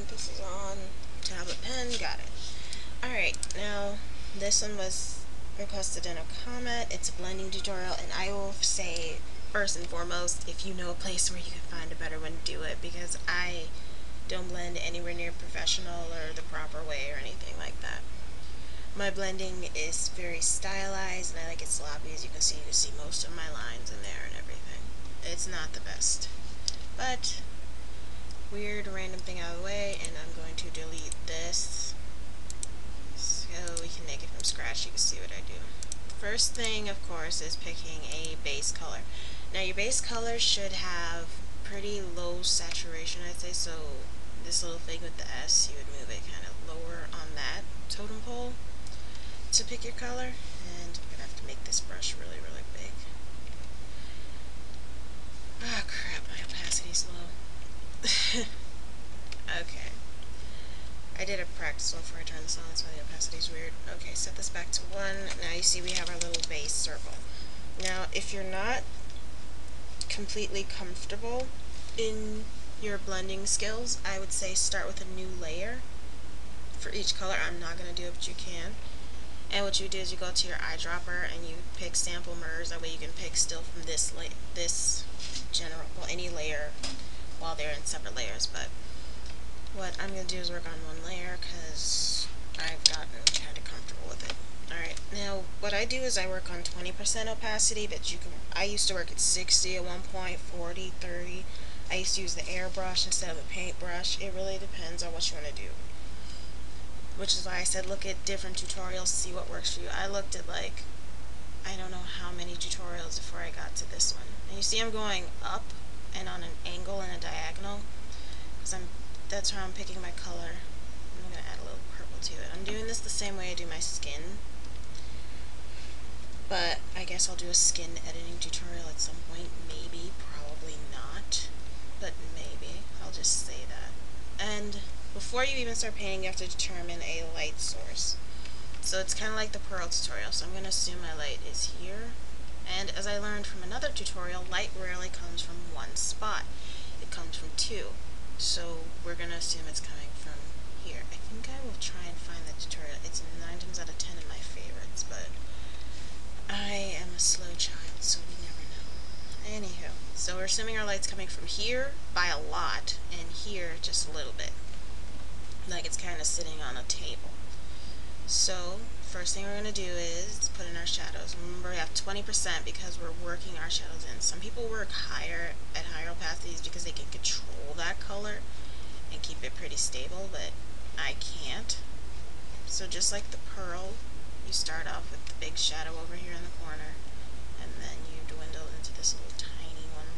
think this is on tablet pen. Got it. Alright, now this one was requested in a comment. It's a blending tutorial, and I will say first and foremost, if you know a place where you can find a better one, do it, because I don't blend anywhere near professional or the proper way or anything like that. My blending is very stylized, and I like it sloppy. As you can see most of my lines in there and everything. It's not the best, but weird random thing out of the way, and I'm going to delete this so we can make it from scratch. You can see what I do. First thing, of course, is picking a base color. Now your base color should have pretty low saturation, I'd say, so this little thing with the S, you would move it kind of lower on that totem pole to pick your color. And I'm going to have to make this brush really, really big. Ah, crap, my opacity's low. Okay. I did a practice one before I turned this on, that's why the opacity's weird. Okay, set this back to 1. Now you see we have our little base circle. Now, if you're not completely comfortable in your blending skills, I would say start with a new layer for each color. I'm not going to do it, but you can. And what you do is you go to your eyedropper and you pick sample mirrors. That way you can pick still from this general, well, any layer while they're in separate layers. But what I'm going to do is work on one layer because I've gotten kind of comfortable with it. Alright, now what I do is I work on 20% opacity, but I used to work at 60 at one point, 40, 30. I used to use the airbrush instead of the paintbrush. It really depends on what you want to do. Which is why I said look at different tutorials, see what works for you. I looked at like, I don't know how many tutorials before I got to this one. And you see I'm going up and on an angle and a diagonal, because that's how I'm picking my color. I'm going to add a little purple to it. I'm doing this the same way I do my skin, but I guess I'll do a skin editing tutorial at some point. Maybe, probably not, but maybe. I'll just say that. And before you even start painting, you have to determine a light source. So it's kind of like the pearl tutorial, so I'm going to assume my light is here. And as I learned from another tutorial, light rarely comes from one spot. It comes from two. So we're going to assume it's coming from here. I think I will try and find the tutorial. It's 9 times out of 10 in my favorites, but I am a slow child, so we never know. Anywho, so we're assuming our light's coming from here by a lot, and here just a little bit. Like it's kind of sitting on a table. So first thing we're going to do is put in our shadows. Remember, we have 20% because we're working our shadows in. Some people work higher at higher opacities because they can control that color and keep it pretty stable, but I can't. So just like the pearl, you start off with the big shadow over here in the corner, and then you dwindle into this little tiny one.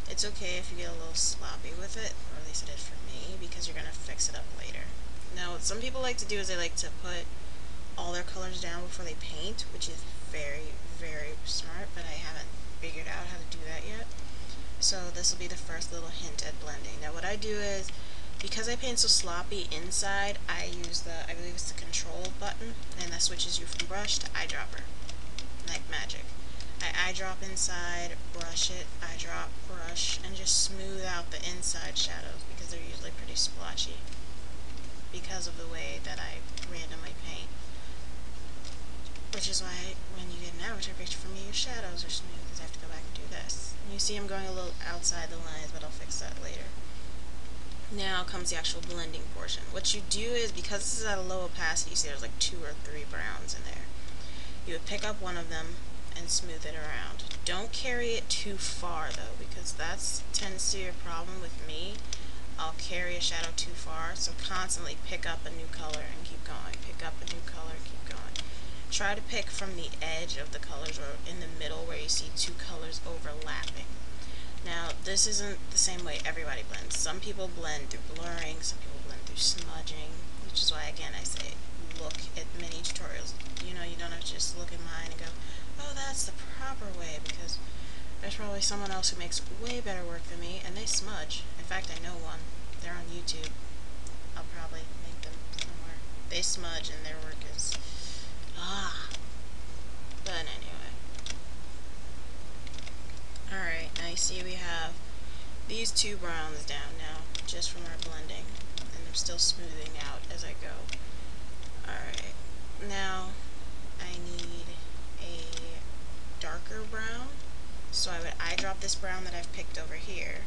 It's okay if you get a little sloppy with it, or at least it is for me, because you're going to fix it up later. Now, what some people like to do is they like to put all their colors down before they paint, which is very, very smart, but I haven't figured out how to do that yet. So this will be the first little hint at blending. Now what I do is, because I paint so sloppy inside, I use I believe it's the control button, and that switches you from brush to eyedropper, like magic. I eyedrop inside, brush it, eyedrop, brush, and just smooth out the inside shadows because they're usually pretty splotchy because of the way that I randomly paint. Which is why when you get an amateur picture from me, your shadows are smooth, because I have to go back and do this. And you see I'm going a little outside the lines, but I'll fix that later. Now comes the actual blending portion. What you do is, because this is at a low opacity, you see there's like 2 or 3 browns in there. You would pick up one of them and smooth it around. Don't carry it too far though, because that tends to be a problem with me. I'll carry a shadow too far, so constantly pick up a new color and keep going. Pick up a new color, keep going. Try to pick from the edge of the colors or in the middle where you see 2 colors overlapping. Now, this isn't the same way everybody blends. Some people blend through blurring, some people blend through smudging, which is why, again, I say look at many tutorials. You know, you don't have to just look at mine and go, oh, that's the proper way, because there's probably someone else who makes way better work than me, and they smudge. In fact, I know one. They're on YouTube. I'll probably link them somewhere. They smudge, and their work is... But anyway. Alright, now you see we have these 2 browns down now. just from our blending, and I'm still smoothing out as I go. Alright, now I need a darker brown, so I would eyedrop this brown that I've picked over here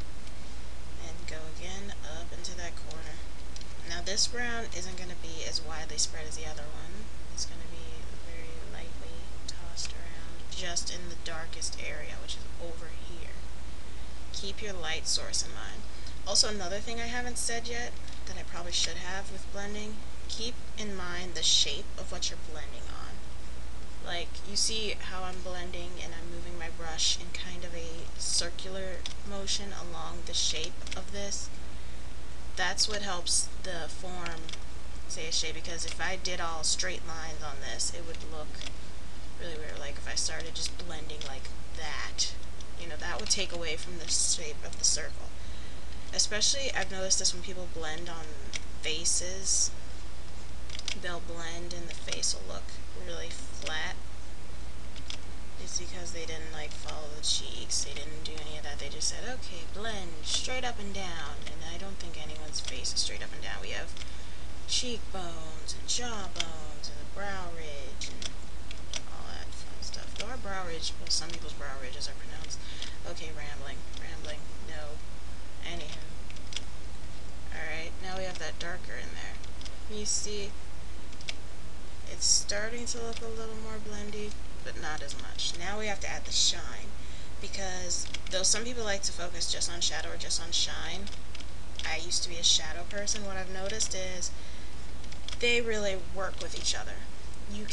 and go again up into that corner. Now this brown isn't going to be as widely spread as the other one. It's going to be very lightly tossed around just in the darkest area, which is over here. Keep your light source in mind. Also, another thing I haven't said yet that I probably should have with blending, keep in mind the shape of what you're blending on. Like, you see how I'm blending and I'm moving my brush in kind of a circular motion along the shape of this. That's what helps the form say a shape, because if I did all straight lines on this, it would look really weird. Like if I started just blending like that, you know, that would take away from the shape of the circle. Especially, I've noticed this when people blend on faces. They'll blend and the face will look really flat. It's because they didn't like follow the cheeks, they didn't do any of that. They just said, okay, blend straight up and down. And I don't think anyone's face is straight up and down. We have cheekbones and jawbones and a brow ridge and all that fun stuff. Though our brow ridge, well, some people's brow ridges are pronounced. Okay, rambling, no. Anywho. Alright, now we have that darker in there. You see, it's starting to look a little more blendy, but not as much. Now we have to add the shine, because though some people like to focus just on shadow or just on shine, I used to be a shadow person. What I've noticed is they really work with each other. You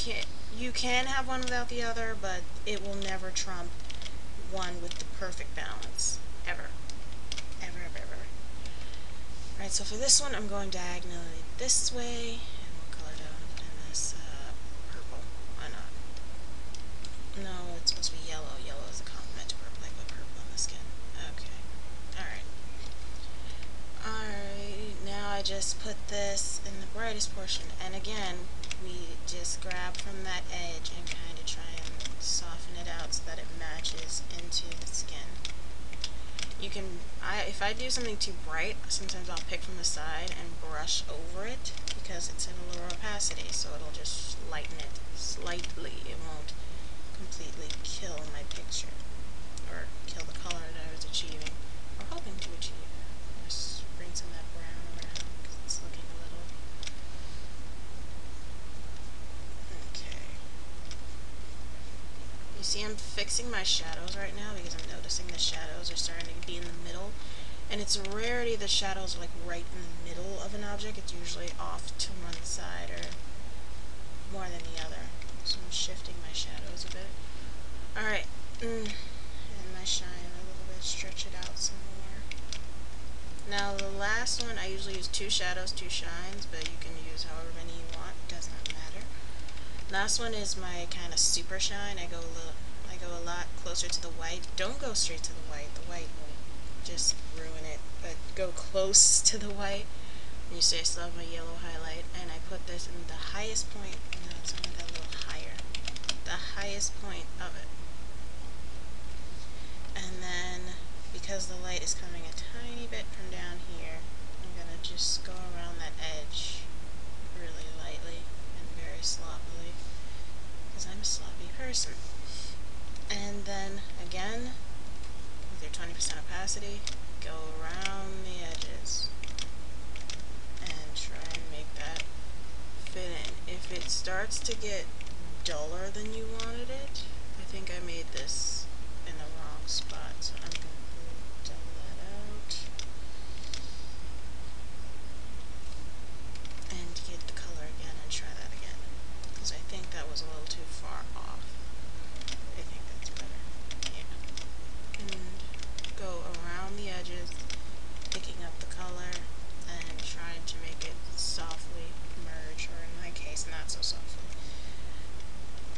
can have one without the other, but it will never trump one with the perfect balance. Ever. Alright, so for this one I'm going diagonally this way, and what color do I want to put in this? Purple. Why not? No, it's supposed to be yellow. Yellow is a complement to purple. I put purple on the skin. Okay. Alright, now I just put this in the brightest portion, and again, we just grab from that edge and kind of try and soften it out so that it matches into the skin. You can, if I do something too bright, sometimes I'll pick from the side and brush over it, because it's in a lower opacity, so it'll just lighten it slightly. It won't completely kill my picture, or kill the color that I was achieving, or hoping to achieve. Just bring some of that brown around, because it's looking a little... Okay. You see I'm fixing my shadows right now, because I'm noticing the shadows are starting to be in the middle. And it's a rarity that shadows are like right in the middle of an object. It's usually off to one side or more than the other. So I'm shifting my shadows a bit. Alright, and my shine a little bit, stretch it out some more. Now the last one, I usually use 2 shadows, 2 shines, but you can use however many you want, does not matter. Last one is my kind of super shine. I go a lot closer to the white. Don't go straight to the white. The white will just ruin it, but go close to the white. And you see I still have my yellow highlight, and I put this in the highest point. No, it's only that little higher. The highest point of it. And then, because the light is coming a tiny bit from down here, I'm going to just go around that edge really lightly and very sloppily, because I'm a sloppy person. And then, again, with your 20% opacity, go around the edges and try and make that fit in. If it starts to get duller than you wanted it, I think I made this in the wrong spot, so I'm going to dull that out and get the color again and try that again, because I think that was a little too far off. I think that's better. Yeah. And go around the edges, picking up the color and trying to make it softly merge, or in my case, not so softly.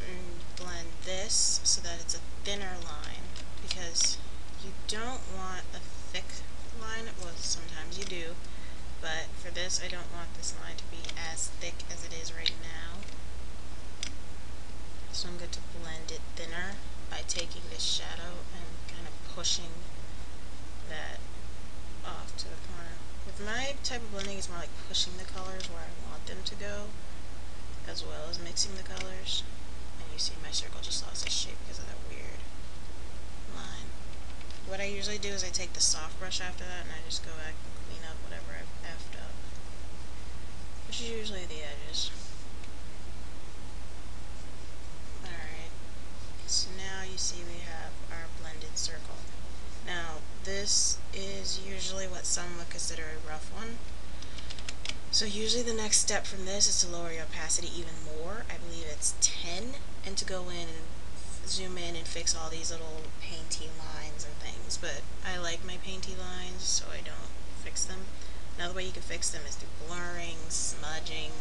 And blend this so that it's a thinner line, because you don't want a thick line. Well, sometimes you do, but for this I don't want this line to be as thick as it is right now. So I'm going to blend it thinner by taking this shadow and kind of pushing that off to the corner with My type of blending is more like pushing the colors where I want them to go, as well as mixing the colors. And you see my circle just lost its shape because of that weird line. What I usually do is I take the soft brush after that and I just go back and clean up whatever I've effed up, which is usually the edges. Alright, so now you see we have our blended circle. Now, this is usually what some would consider a rough one. So usually the next step from this is to lower your opacity even more. I believe it's 10, and to go in and zoom in and fix all these little painty lines and things. But I like my painty lines, so I don't fix them. Another way you can fix them is through blurring, smudging.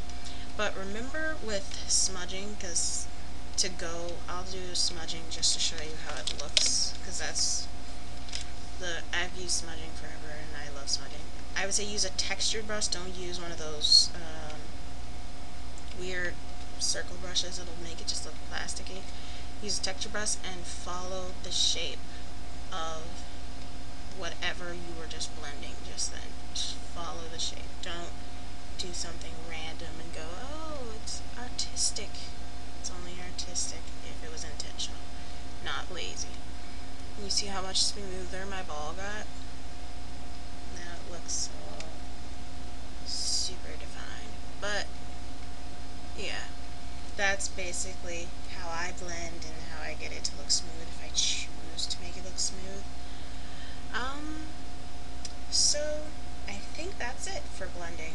But remember with smudging, because I'll do smudging just to show you how it looks, because I've used smudging forever and I love smudging. I would say use a textured brush, don't use one of those weird circle brushes, it'll make it just look plasticky. Use a texture brush and follow the shape of whatever you were just blending just then. Just follow the shape. Don't do something random and go, oh, it's artistic. It's only artistic if it was intentional, not lazy. You see how much smoother my ball got? Now it looks all super defined. But, yeah, that's basically how I blend and how I get it to look smooth if I choose to make it look smooth. So I think that's it for blending.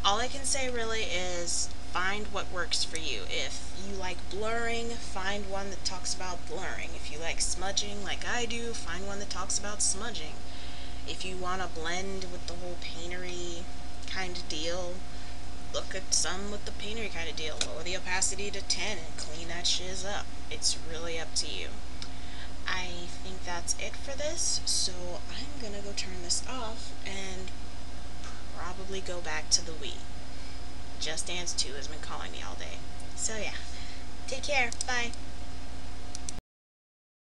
All I can say really is find what works for you. If you like blurring, find one that talks about blurring. If you like smudging like I do, find one that talks about smudging. If you want to blend with the whole paintery kind of deal, look at some with the paintery kind of deal. Lower the opacity to 10 and clean that shiz up. It's really up to you. I think that's it for this, so I'm gonna go turn this off and probably go back to the Wii. Just Dance 2 has been calling me all day. So yeah, take care, bye.